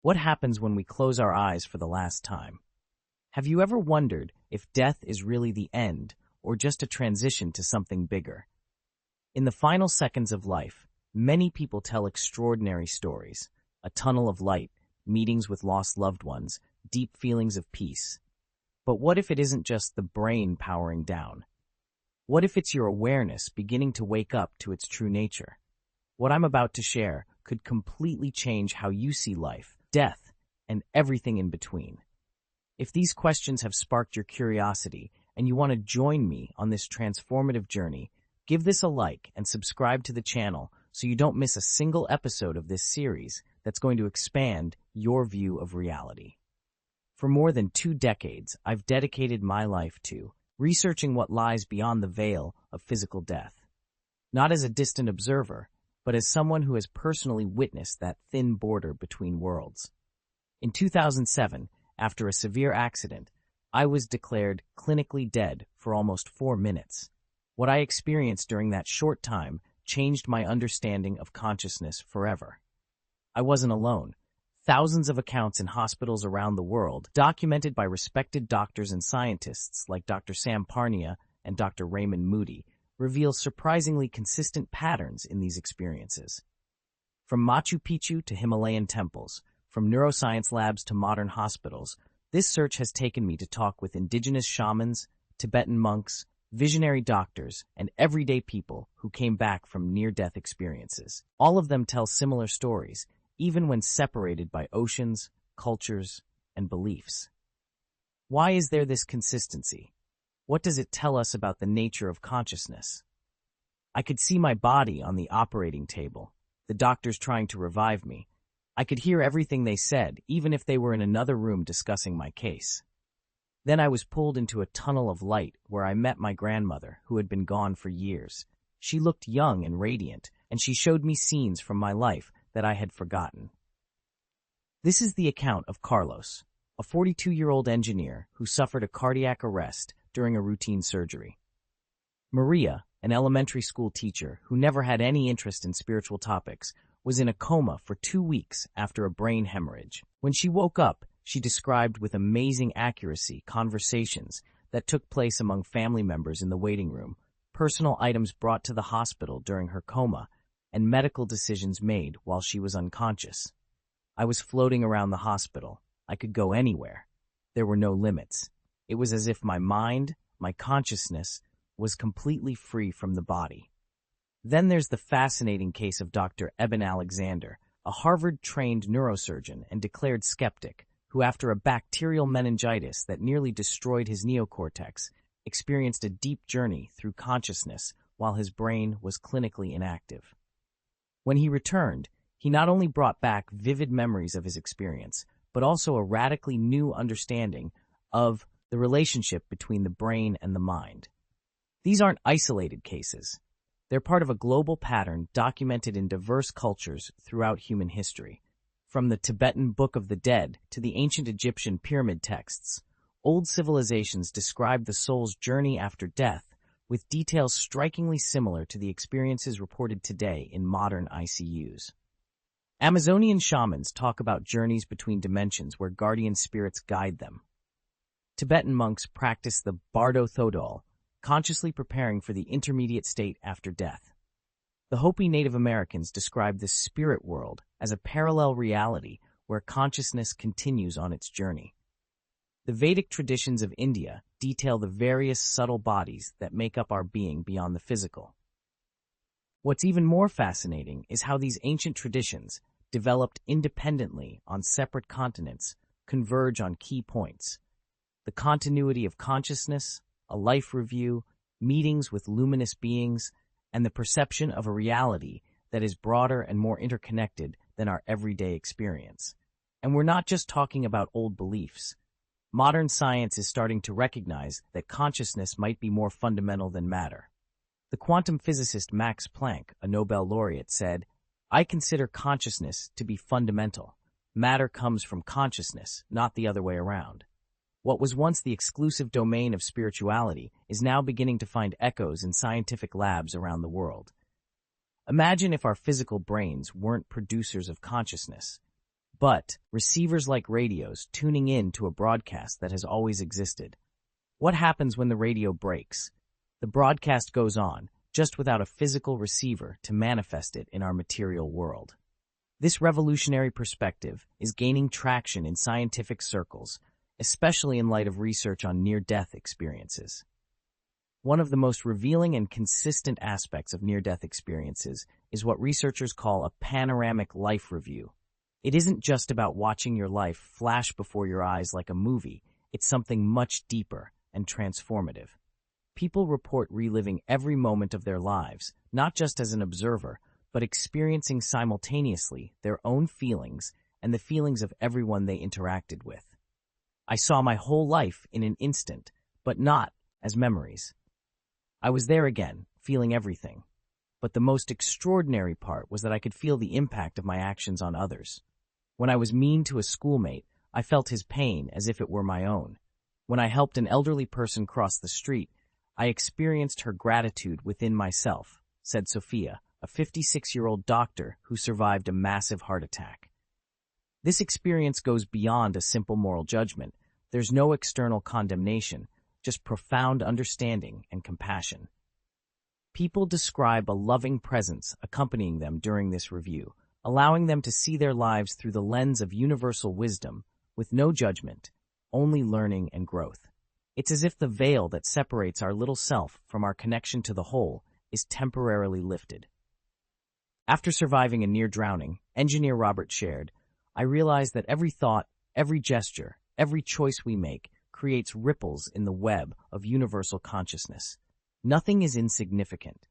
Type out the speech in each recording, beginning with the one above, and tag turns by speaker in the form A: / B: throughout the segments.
A: What happens when we close our eyes for the last time? Have you ever wondered if death is really the end or just a transition to something bigger? In the final seconds of life, many people tell extraordinary stories. A tunnel of light, meetings with lost loved ones, deep feelings of peace. But what if it isn't just the brain powering down? What if it's your awareness beginning to wake up to its true nature? What I'm about to share could completely change how you see life, death, and everything in between. If these questions have sparked your curiosity and you want to join me on this transformative journey, give this a like and subscribe to the channel so you don't miss a single episode of this series that's going to expand your view of reality. For more than 2 decades, I've dedicated my life to researching what lies beyond the veil of physical death. Not as a distant observer, but as someone who has personally witnessed that thin border between worlds. In 2007, after a severe accident, I was declared clinically dead for almost 4 minutes. What I experienced during that short time changed my understanding of consciousness forever. I wasn't alone. Thousands of accounts in hospitals around the world, documented by respected doctors and scientists like Dr. Sam Parnia and Dr. Raymond Moody, reveal surprisingly consistent patterns in these experiences. From Machu Picchu to Himalayan temples, from neuroscience labs to modern hospitals, this search has taken me to talk with indigenous shamans, Tibetan monks, visionary doctors, and everyday people who came back from near-death experiences. All of them tell similar stories, even when separated by oceans, cultures, and beliefs. Why is there this consistency? What does it tell us about the nature of consciousness? I could see my body on the operating table, the doctors trying to revive me. I could hear everything they said, even if they were in another room discussing my case. Then I was pulled into a tunnel of light where I met my grandmother, who had been gone for years. She looked young and radiant, and she showed me scenes from my life that I had forgotten. This is the account of Carlos, a 42-year-old engineer who suffered a cardiac arrest during a routine surgery. Maria, an elementary school teacher who never had any interest in spiritual topics, was in a coma for 2 weeks after a brain hemorrhage. When she woke up, she described with amazing accuracy conversations that took place among family members in the waiting room, personal items brought to the hospital during her coma, and medical decisions made while she was unconscious. I was floating around the hospital. I could go anywhere. There were no limits. It was as if my mind, my consciousness, was completely free from the body. Then there's the fascinating case of Dr. Eben Alexander, a Harvard-trained neurosurgeon and declared skeptic, who after a bacterial meningitis that nearly destroyed his neocortex, experienced a deep journey through consciousness while his brain was clinically inactive. When he returned, he not only brought back vivid memories of his experience, but also a radically new understanding of the relationship between the brain and the mind. These aren't isolated cases. They're part of a global pattern documented in diverse cultures throughout human history. From the Tibetan Book of the Dead to the ancient Egyptian pyramid texts, old civilizations describe the soul's journey after death with details strikingly similar to the experiences reported today in modern ICUs. Amazonian shamans talk about journeys between dimensions where guardian spirits guide them. Tibetan monks practice the Bardo Thodol, consciously preparing for the intermediate state after death. The Hopi Native Americans describe the spirit world as a parallel reality where consciousness continues on its journey. The Vedic traditions of India detail the various subtle bodies that make up our being beyond the physical. What's even more fascinating is how these ancient traditions, developed independently on separate continents, converge on key points. The continuity of consciousness, a life review, meetings with luminous beings, and the perception of a reality that is broader and more interconnected than our everyday experience. And we're not just talking about old beliefs. Modern science is starting to recognize that consciousness might be more fundamental than matter. The quantum physicist Max Planck, a Nobel laureate, said, "I consider consciousness to be fundamental. Matter comes from consciousness, not the other way around." What was once the exclusive domain of spirituality is now beginning to find echoes in scientific labs around the world. Imagine if our physical brains weren't producers of consciousness. but receivers like radios tuning in to a broadcast that has always existed. What happens when the radio breaks? The broadcast goes on, just without a physical receiver to manifest it in our material world. This revolutionary perspective is gaining traction in scientific circles, especially in light of research on near-death experiences. One of the most revealing and consistent aspects of near-death experiences is what researchers call a panoramic life review. It isn't just about watching your life flash before your eyes like a movie, it's something much deeper and transformative. People report reliving every moment of their lives, not just as an observer, but experiencing simultaneously their own feelings and the feelings of everyone they interacted with. I saw my whole life in an instant, but not as memories. I was there again, feeling everything. But the most extraordinary part was that I could feel the impact of my actions on others. When I was mean to a schoolmate, I felt his pain as if it were my own. When I helped an elderly person cross the street, I experienced her gratitude within myself, said Sophia, a 56-year-old doctor who survived a massive heart attack. This experience goes beyond a simple moral judgment. There's no external condemnation, just profound understanding and compassion. People describe a loving presence accompanying them during this review, allowing them to see their lives through the lens of universal wisdom, with no judgment, only learning and growth. It's as if the veil that separates our little self from our connection to the whole is temporarily lifted. After surviving a near drowning, engineer Robert shared, I realized that every thought, every gesture, every choice we make creates ripples in the web of universal consciousness. Nothing is insignificant.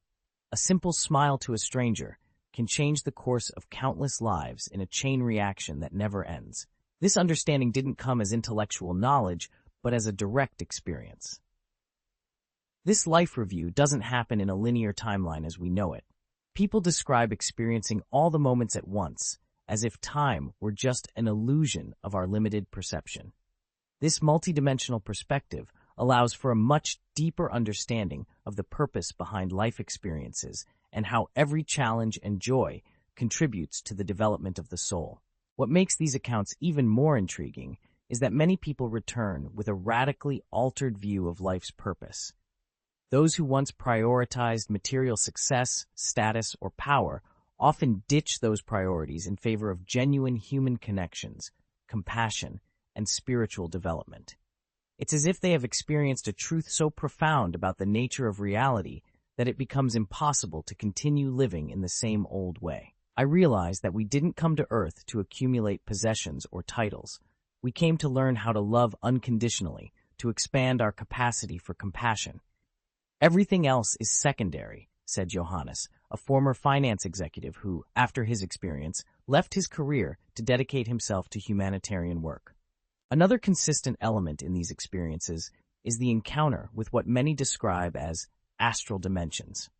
A: A simple smile to a stranger can change the course of countless lives in a chain reaction that never ends. This understanding didn't come as intellectual knowledge, but as a direct experience. This life review doesn't happen in a linear timeline as we know it. People describe experiencing all the moments at once, as if time were just an illusion of our limited perception. This multidimensional perspective allows for a much deeper understanding of the purpose behind life experiences and how every challenge and joy contributes to the development of the soul. What makes these accounts even more intriguing is that many people return with a radically altered view of life's purpose. Those who once prioritized material success, status, or power often ditch those priorities in favor of genuine human connections, compassion, and spiritual development. It's as if they have experienced a truth so profound about the nature of reality that it becomes impossible to continue living in the same old way. I realized that we didn't come to Earth to accumulate possessions or titles. We came to learn how to love unconditionally, to expand our capacity for compassion. Everything else is secondary, said Johannes, a former finance executive who, after his experience, left his career to dedicate himself to humanitarian work. Another consistent element in these experiences is the encounter with what many describe as astral dimensions.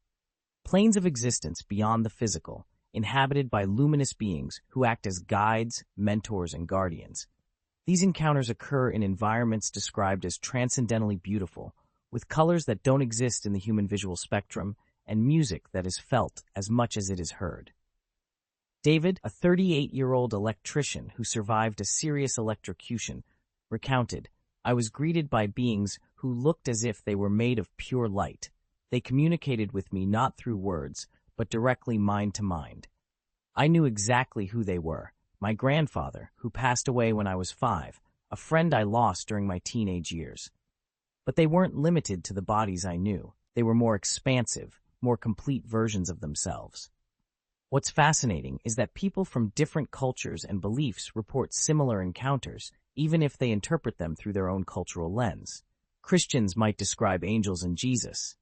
A: Planes of existence beyond the physical, inhabited by luminous beings who act as guides, mentors, and guardians. These encounters occur in environments described as transcendently beautiful, with colors that don't exist in the human visual spectrum and music that is felt as much as it is heard. David, a 38-year-old electrician who survived a serious electrocution, recounted, I was greeted by beings who looked as if they were made of pure light. They communicated with me not through words, but directly mind to mind. I knew exactly who they were. My grandfather, who passed away when I was 5, a friend I lost during my teenage years. But they weren't limited to the bodies I knew. They were more expansive, more complete versions of themselves. What's fascinating is that people from different cultures and beliefs report similar encounters, even if they interpret them through their own cultural lens. Christians might describe angels and Jesus.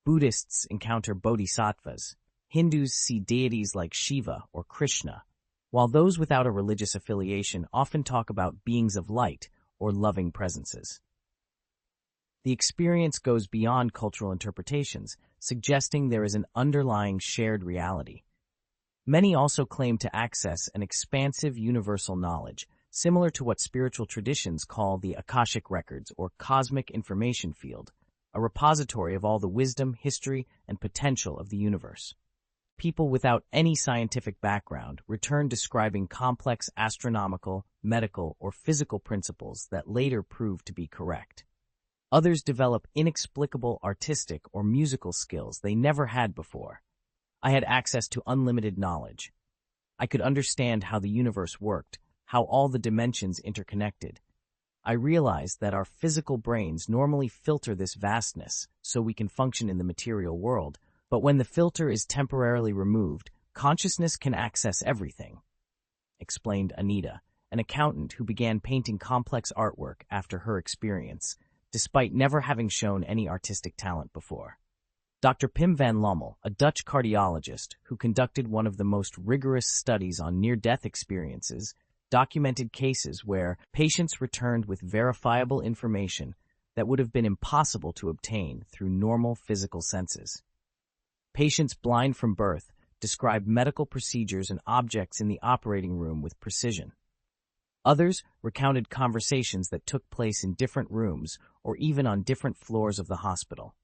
A: Buddhists encounter bodhisattvas. Hindus see deities like Shiva or Krishna, while those without a religious affiliation often talk about beings of light or loving presences. The experience goes beyond cultural interpretations, suggesting there is an underlying shared reality. Many also claim to access an expansive universal knowledge, similar to what spiritual traditions call the Akashic Records or Cosmic Information Field, a repository of all the wisdom, history, and potential of the universe. people without any scientific background returned describing complex astronomical, medical, or physical principles that later proved to be correct. Others develop inexplicable artistic or musical skills they never had before. I had access to unlimited knowledge. I could understand how the universe worked, how all the dimensions interconnected. I realized that our physical brains normally filter this vastness so we can function in the material world, but when the filter is temporarily removed, consciousness can access everything, explained Anita, an accountant who began painting complex artwork after her experience, despite never having shown any artistic talent before. Dr. Pim van Lommel, a Dutch cardiologist who conducted one of the most rigorous studies on near-death experiences, documented cases where patients returned with verifiable information that would have been impossible to obtain through normal physical senses. Patients blind from birth described medical procedures and objects in the operating room with precision. Others recounted conversations that took place in different rooms or even on different floors of the hospital.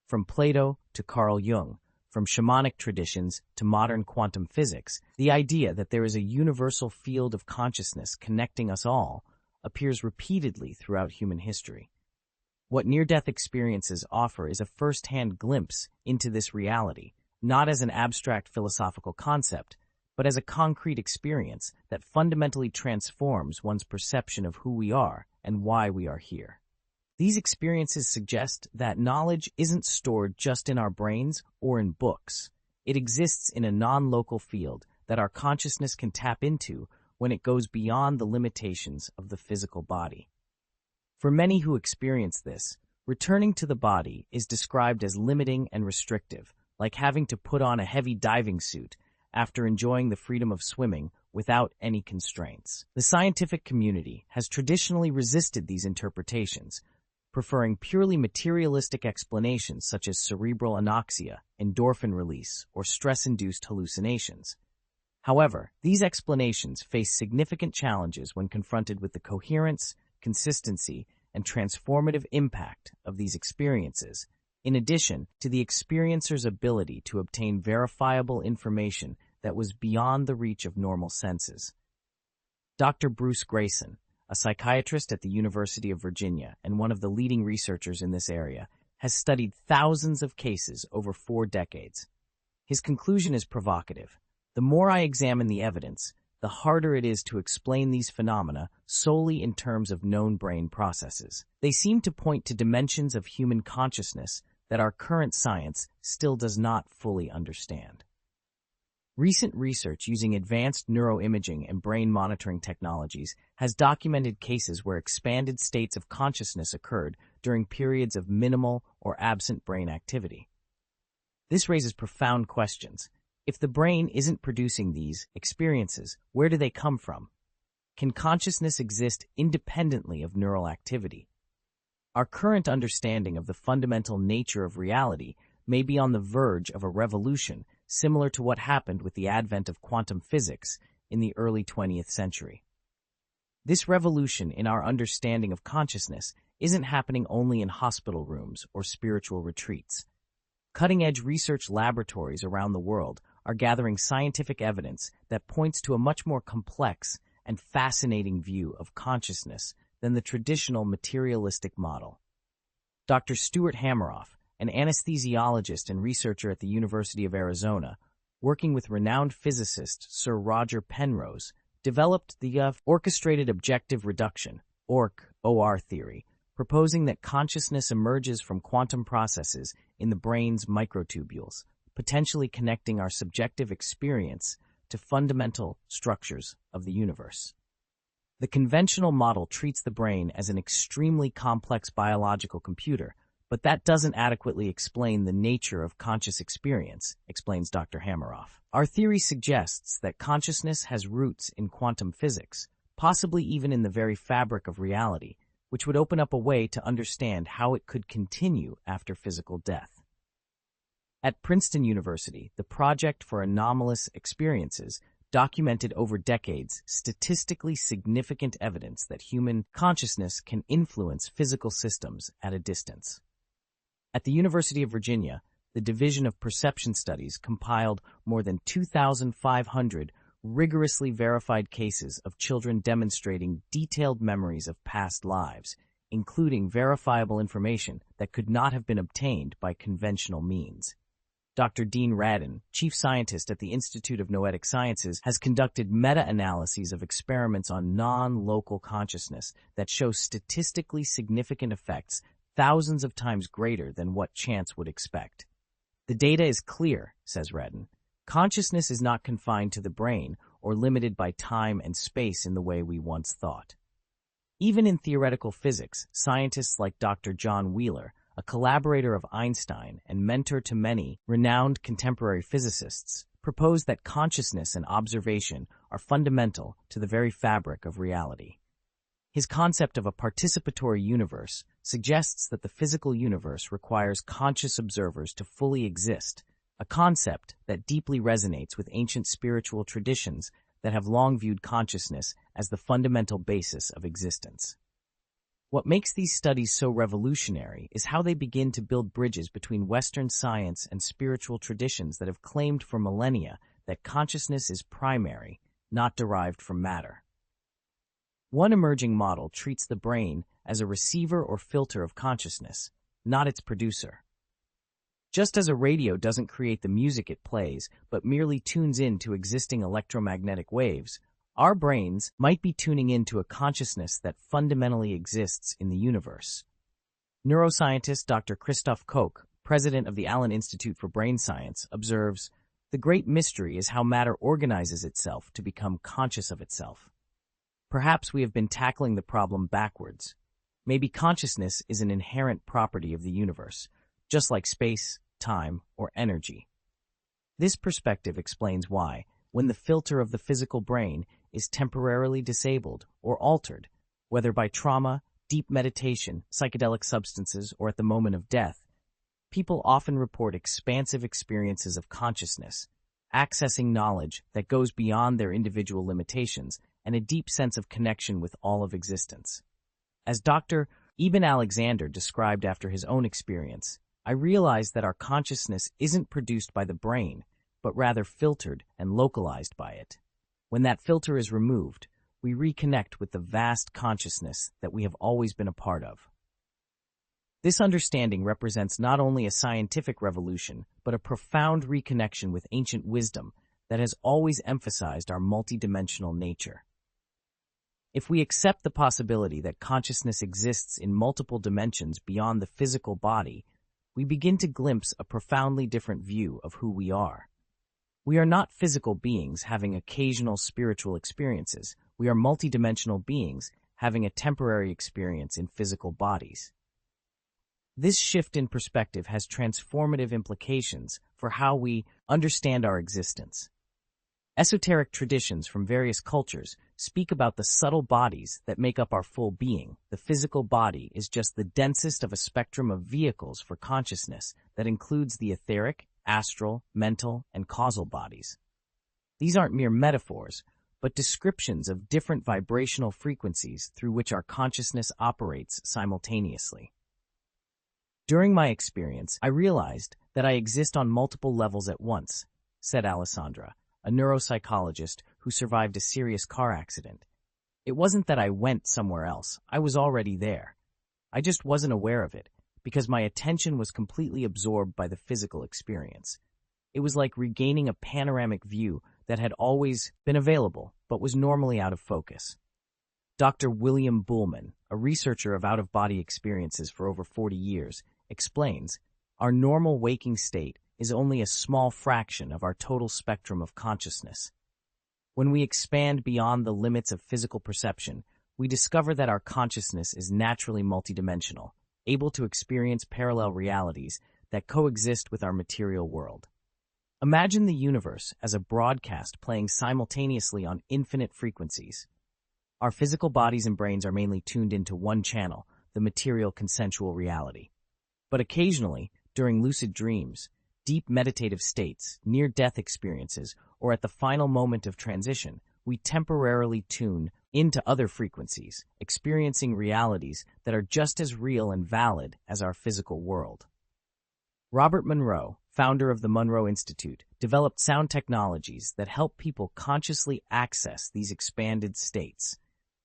A: From Plato to Carl Jung, from shamanic traditions to modern quantum physics, the idea that there is a universal field of consciousness connecting us all appears repeatedly throughout human history. What near-death experiences offer is a first-hand glimpse into this reality, not as an abstract philosophical concept, but as a concrete experience that fundamentally transforms one's perception of who we are and why we are here. These experiences suggest that knowledge isn't stored just in our brains or in books. It exists in a non-local field that our consciousness can tap into when it goes beyond the limitations of the physical body. For many who experience this, returning to the body is described as limiting and restrictive, like having to put on a heavy diving suit after enjoying the freedom of swimming without any constraints. The scientific community has traditionally resisted these interpretations, preferring purely materialistic explanations such as cerebral anoxia, endorphin release, or stress-induced hallucinations. However, these explanations face significant challenges when confronted with the coherence, consistency, and transformative impact of these experiences, in addition to the experiencer's ability to obtain verifiable information that was beyond the reach of normal senses. Dr. Bruce Grayson, a psychiatrist at the University of Virginia and one of the leading researchers in this area, has studied thousands of cases over 4 decades. His conclusion is provocative. The more I examine the evidence, the harder it is to explain these phenomena solely in terms of known brain processes. They seem to point to dimensions of human consciousness that our current science still does not fully understand. Recent research using advanced neuroimaging and brain monitoring technologies has documented cases where expanded states of consciousness occurred during periods of minimal or absent brain activity. This raises profound questions. If the brain isn't producing these experiences, where do they come from? Can consciousness exist independently of neural activity? Our current understanding of the fundamental nature of reality may be on the verge of a revolution similar to what happened with the advent of quantum physics in the early 20th century. This revolution in our understanding of consciousness isn't happening only in hospital rooms or spiritual retreats. Cutting-edge research laboratories around the world are gathering scientific evidence that points to a much more complex and fascinating view of consciousness than the traditional materialistic model. Dr. Stuart Hameroff, an anesthesiologist and researcher at the University of Arizona, working with renowned physicist Sir Roger Penrose, developed the orchestrated objective reduction, OR theory, proposing that consciousness emerges from quantum processes in the brain's microtubules, potentially connecting our subjective experience to fundamental structures of the universe. The conventional model treats the brain as an extremely complex biological computer, but that doesn't adequately explain the nature of conscious experience, explains Dr. Hameroff. Our theory suggests that consciousness has roots in quantum physics, possibly even in the very fabric of reality, which would open up a way to understand how it could continue after physical death. At Princeton University, the Project for Anomalous Experiences documented over decades statistically significant evidence that human consciousness can influence physical systems at a distance. At the University of Virginia, the Division of Perception Studies compiled more than 2,500 rigorously verified cases of children demonstrating detailed memories of past lives, including verifiable information that could not have been obtained by conventional means. Dr. Dean Radin, chief scientist at the Institute of Noetic Sciences, has conducted meta-analyses of experiments on non-local consciousness that show statistically significant effects thousands of times greater than what chance would expect. The data is clear, says Radin. Consciousness is not confined to the brain or limited by time and space in the way we once thought. Even in theoretical physics, scientists like Dr. John Wheeler, a collaborator of Einstein and mentor to many renowned contemporary physicists, propose that consciousness and observation are fundamental to the very fabric of reality. His concept of a participatory universe suggests that the physical universe requires conscious observers to fully exist, a concept that deeply resonates with ancient spiritual traditions that have long viewed consciousness as the fundamental basis of existence. What makes these studies so revolutionary is how they begin to build bridges between Western science and spiritual traditions that have claimed for millennia that consciousness is primary, not derived from matter. One emerging model treats the brain as a receiver or filter of consciousness, not its producer. Just as a radio doesn't create the music it plays, but merely tunes in to existing electromagnetic waves, our brains might be tuning into a consciousness that fundamentally exists in the universe. Neuroscientist Dr. Christoph Koch, president of the Allen Institute for Brain Science, observes, "The great mystery is how matter organizes itself to become conscious of itself." Perhaps we have been tackling the problem backwards. Maybe consciousness is an inherent property of the universe, just like space, time, or energy. This perspective explains why, when the filter of the physical brain is temporarily disabled or altered, whether by trauma, deep meditation, psychedelic substances, or at the moment of death, people often report expansive experiences of consciousness, accessing knowledge that goes beyond their individual limitations and a deep sense of connection with all of existence. As Dr. Eben Alexander described after his own experience, "I realized that our consciousness isn't produced by the brain, but rather filtered and localized by it. When that filter is removed, we reconnect with the vast consciousness that we have always been a part of." This understanding represents not only a scientific revolution, but a profound reconnection with ancient wisdom that has always emphasized our multidimensional nature. If we accept the possibility that consciousness exists in multiple dimensions beyond the physical body, we begin to glimpse a profoundly different view of who we are. We are not physical beings having occasional spiritual experiences. We are multidimensional beings having a temporary experience in physical bodies. This shift in perspective has transformative implications for how we understand our existence. Esoteric traditions from various cultures speak about the subtle bodies that make up our full being. The physical body is just the densest of a spectrum of vehicles for consciousness that includes the etheric, astral, mental, and causal bodies. These aren't mere metaphors, but descriptions of different vibrational frequencies through which our consciousness operates simultaneously. During my experience, I realized that I exist on multiple levels at once, said Alessandra, a neuropsychologist who survived a serious car accident. It wasn't that I went somewhere else. I was already there. I just wasn't aware of it, because my attention was completely absorbed by the physical experience. It was like regaining a panoramic view that had always been available, but was normally out of focus. Dr. William Buhlman, a researcher of out-of-body experiences for over 40 years, explains, "Our normal waking state is only a small fraction of our total spectrum of consciousness. When we expand beyond the limits of physical perception, we discover that our consciousness is naturally multidimensional, able to experience parallel realities that coexist with our material world. Imagine the universe as a broadcast playing simultaneously on infinite frequencies. Our physical bodies and brains are mainly tuned into one channel, the material consensual reality. But occasionally, during lucid dreams, deep meditative states, near-death experiences, or at the final moment of transition, we temporarily tune into other frequencies, experiencing realities that are just as real and valid as our physical world. Robert Monroe, founder of the Monroe Institute, developed sound technologies that help people consciously access these expanded states.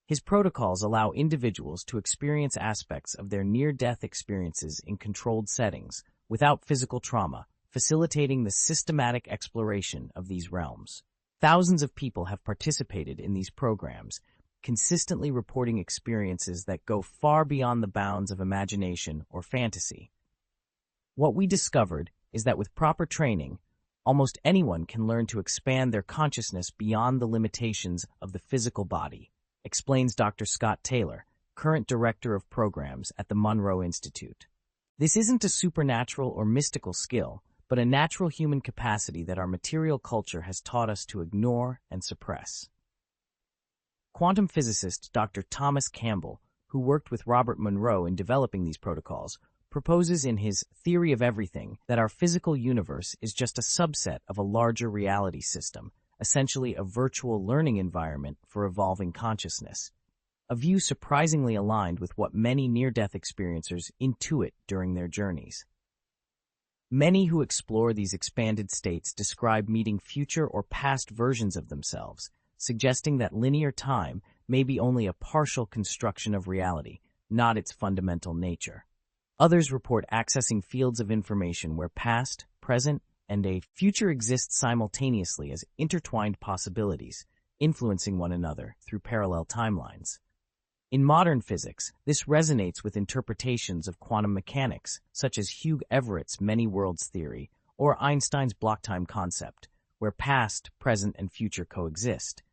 A: His protocols allow individuals to experience aspects of their near-death experiences in controlled settings, without physical trauma, facilitating the systematic exploration of these realms. Thousands of people have participated in these programs, consistently reporting experiences that go far beyond the bounds of imagination or fantasy. What we discovered is that with proper training, almost anyone can learn to expand their consciousness beyond the limitations of the physical body, explains Dr. Scott Taylor, current director of programs at the Monroe Institute. This isn't a supernatural or mystical skill, but a natural human capacity that our material culture has taught us to ignore and suppress. Quantum physicist Dr. Thomas Campbell, who worked with Robert Monroe in developing these protocols, proposes in his Theory of Everything that our physical universe is just a subset of a larger reality system, essentially a virtual learning environment for evolving consciousness, a view surprisingly aligned with what many near-death experiencers intuit during their journeys. Many who explore these expanded states describe meeting future or past versions of themselves, suggesting that linear time may be only a partial construction of reality, not its fundamental nature. Others report accessing fields of information where past, present, and a future exist simultaneously as intertwined possibilities, influencing one another through parallel timelines. In modern physics, this resonates with interpretations of quantum mechanics, such as Hugh Everett's many-worlds theory or Einstein's block-time concept, where past, present, and future coexist.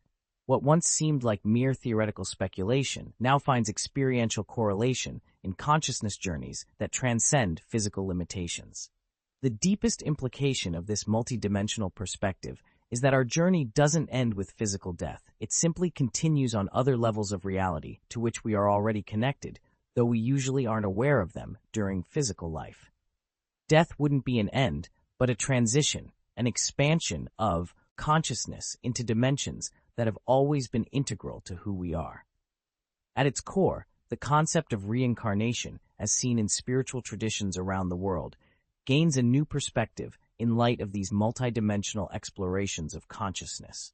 A: What once seemed like mere theoretical speculation now finds experiential correlation in consciousness journeys that transcend physical limitations. The deepest implication of this multidimensional perspective is that our journey doesn't end with physical death. It simply continues on other levels of reality to which we are already connected, though we usually aren't aware of them during physical life. Death wouldn't be an end, but a transition, an expansion of consciousness into dimensions that have always been integral to who we are. At its core, the concept of reincarnation, as seen in spiritual traditions around the world, gains a new perspective in light of these multidimensional explorations of consciousness.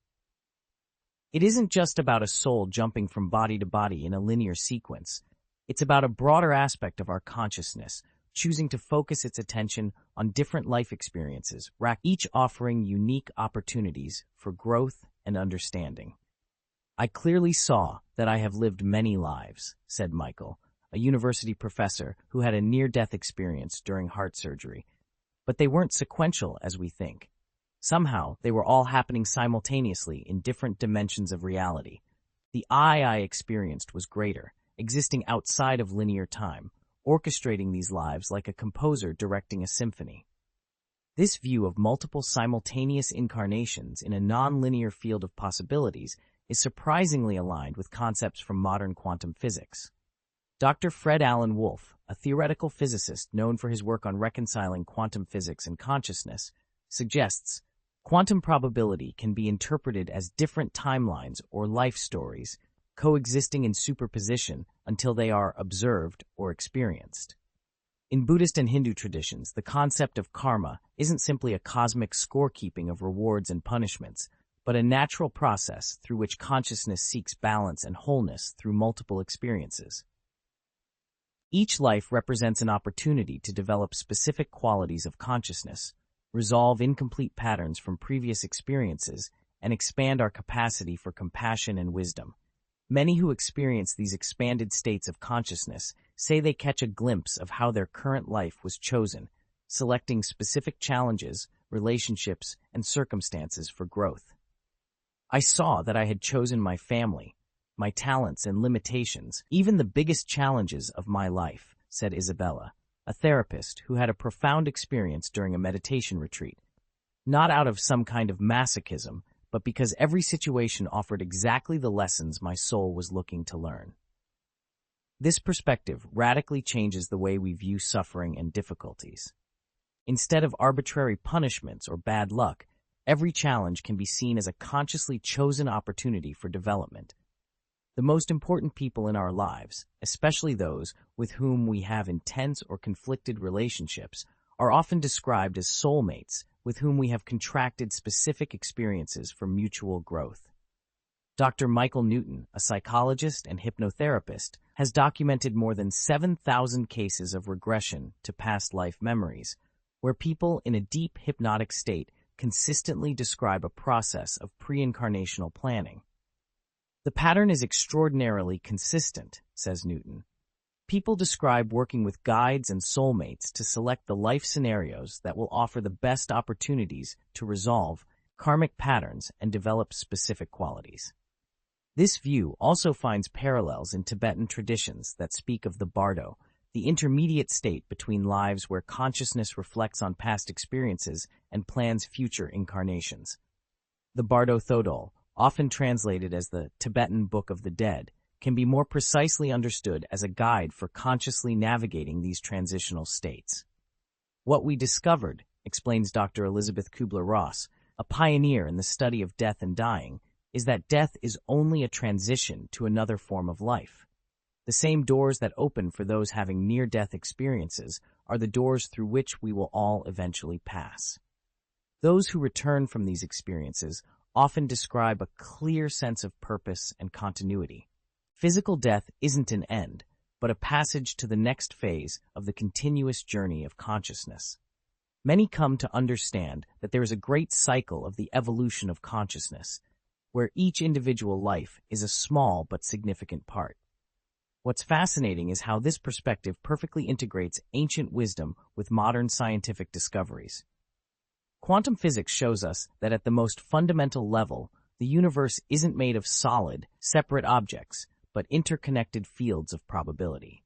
A: It isn't just about a soul jumping from body to body in a linear sequence. It's about a broader aspect of our consciousness, choosing to focus its attention on different life experiences, each offering unique opportunities for growth and understanding. I clearly saw that I have lived many lives, said Michael, a university professor who had a near-death experience during heart surgery. But they weren't sequential as we think. Somehow, they were all happening simultaneously in different dimensions of reality. The I experienced was greater, existing outside of linear time, orchestrating these lives like a composer directing a symphony. This view of multiple simultaneous incarnations in a non-linear field of possibilities is surprisingly aligned with concepts from modern quantum physics. Dr. Fred Alan Wolf, a theoretical physicist known for his work on reconciling quantum physics and consciousness, suggests quantum probability can be interpreted as different timelines or life stories coexisting in superposition until they are observed or experienced. In Buddhist and Hindu traditions, the concept of karma isn't simply a cosmic scorekeeping of rewards and punishments, but a natural process through which consciousness seeks balance and wholeness through multiple experiences. Each life represents an opportunity to develop specific qualities of consciousness, resolve incomplete patterns from previous experiences, and expand our capacity for compassion and wisdom. Many who experience these expanded states of consciousness say they catch a glimpse of how their current life was chosen, selecting specific challenges, relationships, and circumstances for growth. I saw that I had chosen my family, my talents and limitations, even the biggest challenges of my life, said Isabella, a therapist who had a profound experience during a meditation retreat. Not out of some kind of masochism, but because every situation offered exactly the lessons my soul was looking to learn. This perspective radically changes the way we view suffering and difficulties. Instead of arbitrary punishments or bad luck, every challenge can be seen as a consciously chosen opportunity for development. The most important people in our lives, especially those with whom we have intense or conflicted relationships, are often described as soulmates with whom we have contracted specific experiences for mutual growth. Dr. Michael Newton, a psychologist and hypnotherapist, has documented more than 7,000 cases of regression to past life memories, where people in a deep hypnotic state consistently describe a process of pre-incarnational planning. The pattern is extraordinarily consistent, says Newton. People describe working with guides and soulmates to select the life scenarios that will offer the best opportunities to resolve karmic patterns and develop specific qualities. This view also finds parallels in Tibetan traditions that speak of the bardo, the intermediate state between lives where consciousness reflects on past experiences and plans future incarnations. The Bardo Thodol, often translated as the Tibetan Book of the Dead, can be more precisely understood as a guide for consciously navigating these transitional states. What we discovered, explains Dr. Elizabeth Kubler-Ross, a pioneer in the study of death and dying, is that death is only a transition to another form of life. The same doors that open for those having near-death experiences are the doors through which we will all eventually pass. Those who return from these experiences often describe a clear sense of purpose and continuity. Physical death isn't an end, but a passage to the next phase of the continuous journey of consciousness. Many come to understand that there is a great cycle of the evolution of consciousness, where each individual life is a small but significant part. What's fascinating is how this perspective perfectly integrates ancient wisdom with modern scientific discoveries. Quantum physics shows us that at the most fundamental level, the universe isn't made of solid, separate objects, but interconnected fields of probability.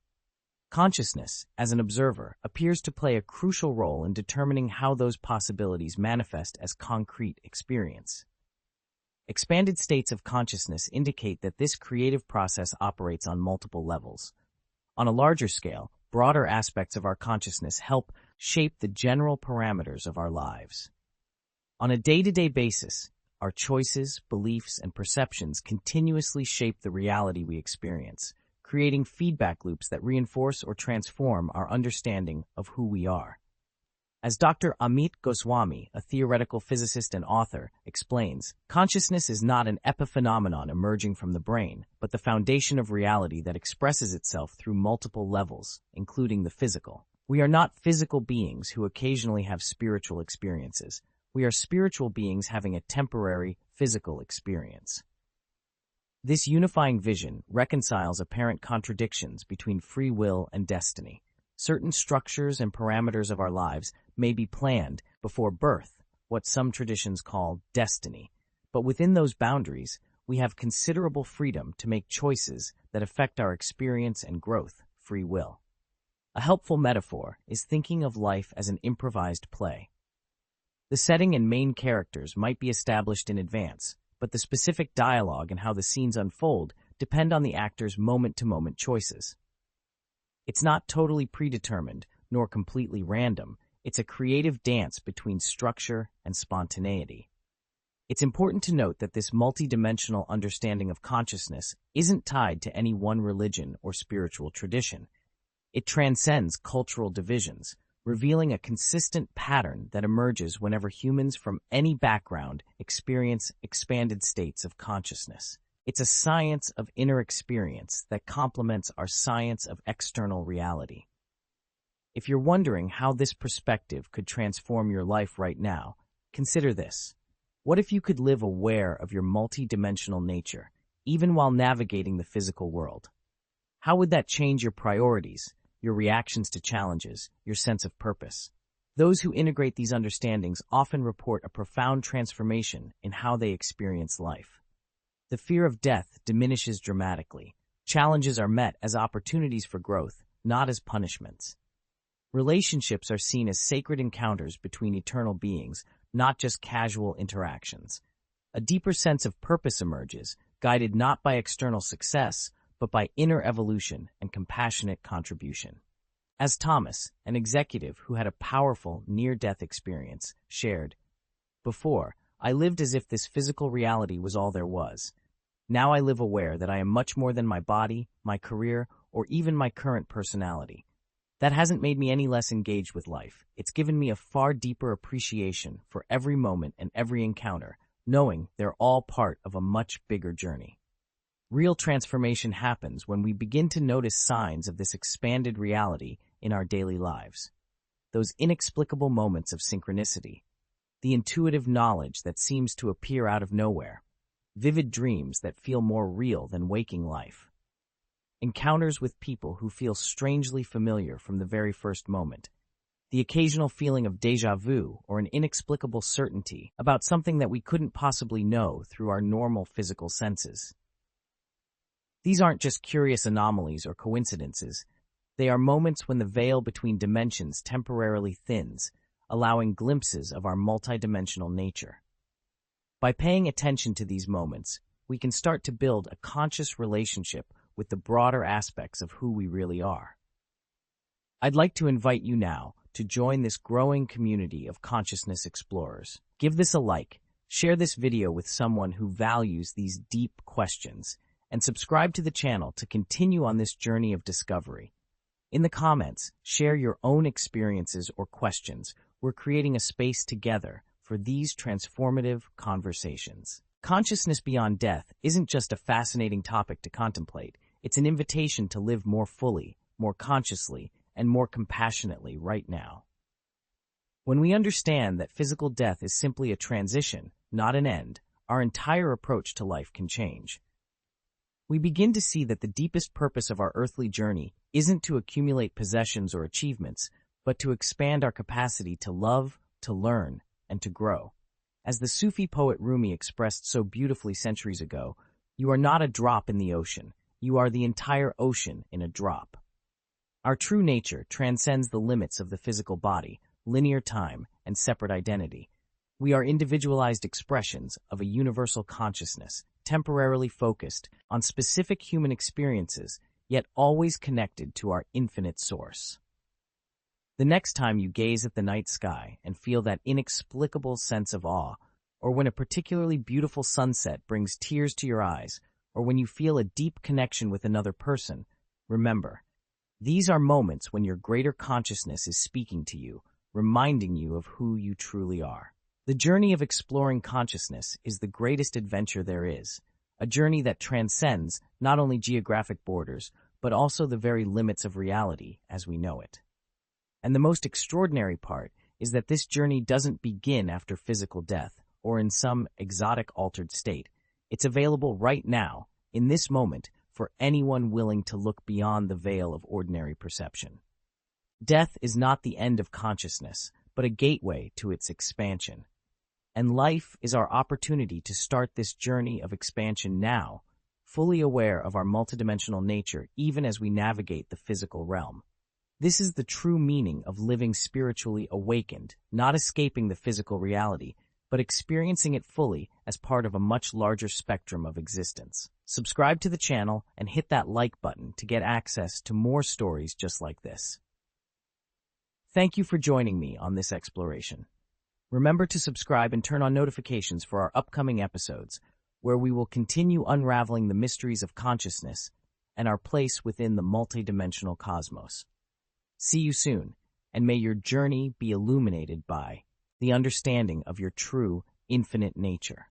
A: Consciousness, as an observer, appears to play a crucial role in determining how those possibilities manifest as concrete experience. Expanded states of consciousness indicate that this creative process operates on multiple levels. On a larger scale, broader aspects of our consciousness help shape the general parameters of our lives. On a day-to-day basis, our choices, beliefs, and perceptions continuously shape the reality we experience, creating feedback loops that reinforce or transform our understanding of who we are. As Dr. Amit Goswami, a theoretical physicist and author, explains, consciousness is not an epiphenomenon emerging from the brain, but the foundation of reality that expresses itself through multiple levels, including the physical. We are not physical beings who occasionally have spiritual experiences. We are spiritual beings having a temporary, physical experience. This unifying vision reconciles apparent contradictions between free will and destiny. Certain structures and parameters of our lives may be planned before birth, what some traditions call destiny, but within those boundaries, we have considerable freedom to make choices that affect our experience and growth, free will. A helpful metaphor is thinking of life as an improvised play. The setting and main characters might be established in advance, but the specific dialogue and how the scenes unfold depend on the actor's moment-to-moment choices. It's not totally predetermined, nor completely random. It's a creative dance between structure and spontaneity. It's important to note that this multidimensional understanding of consciousness isn't tied to any one religion or spiritual tradition. It transcends cultural divisions, revealing a consistent pattern that emerges whenever humans from any background experience expanded states of consciousness. It's a science of inner experience that complements our science of external reality. If you're wondering how this perspective could transform your life right now, consider this. What if you could live aware of your multidimensional nature, even while navigating the physical world? How would that change your priorities, your reactions to challenges, your sense of purpose? Those who integrate these understandings often report a profound transformation in how they experience life. The fear of death diminishes dramatically. Challenges are met as opportunities for growth, not as punishments. Relationships are seen as sacred encounters between eternal beings, not just casual interactions. A deeper sense of purpose emerges, guided not by external success, but by inner evolution and compassionate contribution. As Thomas, an executive who had a powerful near-death experience, shared, "Before, I lived as if this physical reality was all there was. Now I live aware that I am much more than my body, my career, or even my current personality. That hasn't made me any less engaged with life. It's given me a far deeper appreciation for every moment and every encounter, knowing they're all part of a much bigger journey. Real transformation happens when we begin to notice signs of this expanded reality in our daily lives. Those inexplicable moments of synchronicity, the intuitive knowledge that seems to appear out of nowhere, vivid dreams that feel more real than waking life, encounters with people who feel strangely familiar from the very first moment, the occasional feeling of déjà vu or an inexplicable certainty about something that we couldn't possibly know through our normal physical senses. These aren't just curious anomalies or coincidences. They are moments when the veil between dimensions temporarily thins, allowing glimpses of our multidimensional nature. By paying attention to these moments, we can start to build a conscious relationship with the broader aspects of who we really are. I'd like to invite you now to join this growing community of consciousness explorers. Give this a like, share this video with someone who values these deep questions, and subscribe to the channel to continue on this journey of discovery. In the comments, share your own experiences or questions. We're creating a space together for these transformative conversations. Consciousness beyond death isn't just a fascinating topic to contemplate. It's an invitation to live more fully, more consciously, and more compassionately right now. When we understand that physical death is simply a transition, not an end, our entire approach to life can change. We begin to see that the deepest purpose of our earthly journey isn't to accumulate possessions or achievements, but to expand our capacity to love, to learn, and to grow. As the Sufi poet Rumi expressed so beautifully centuries ago, you are not a drop in the ocean. You are the entire ocean in a drop. Our true nature transcends the limits of the physical body, linear time, and separate identity. We are individualized expressions of a universal consciousness, temporarily focused on specific human experiences, yet always connected to our infinite source. The next time you gaze at the night sky and feel that inexplicable sense of awe, or when a particularly beautiful sunset brings tears to your eyes, or when you feel a deep connection with another person, remember, these are moments when your greater consciousness is speaking to you, reminding you of who you truly are. The journey of exploring consciousness is the greatest adventure there is, a journey that transcends not only geographic borders, but also the very limits of reality as we know it. And the most extraordinary part is that this journey doesn't begin after physical death or in some exotic altered state. It's available right now, in this moment, for anyone willing to look beyond the veil of ordinary perception. Death is not the end of consciousness, but a gateway to its expansion. And life is our opportunity to start this journey of expansion now, fully aware of our multidimensional nature even as we navigate the physical realm. This is the true meaning of living spiritually awakened, not escaping the physical reality, but experiencing it fully as part of a much larger spectrum of existence. Subscribe to the channel and hit that like button to get access to more stories just like this. Thank you for joining me on this exploration. Remember to subscribe and turn on notifications for our upcoming episodes, where we will continue unraveling the mysteries of consciousness and our place within the multidimensional cosmos. See you soon, and may your journey be illuminated by the understanding of your true, infinite nature.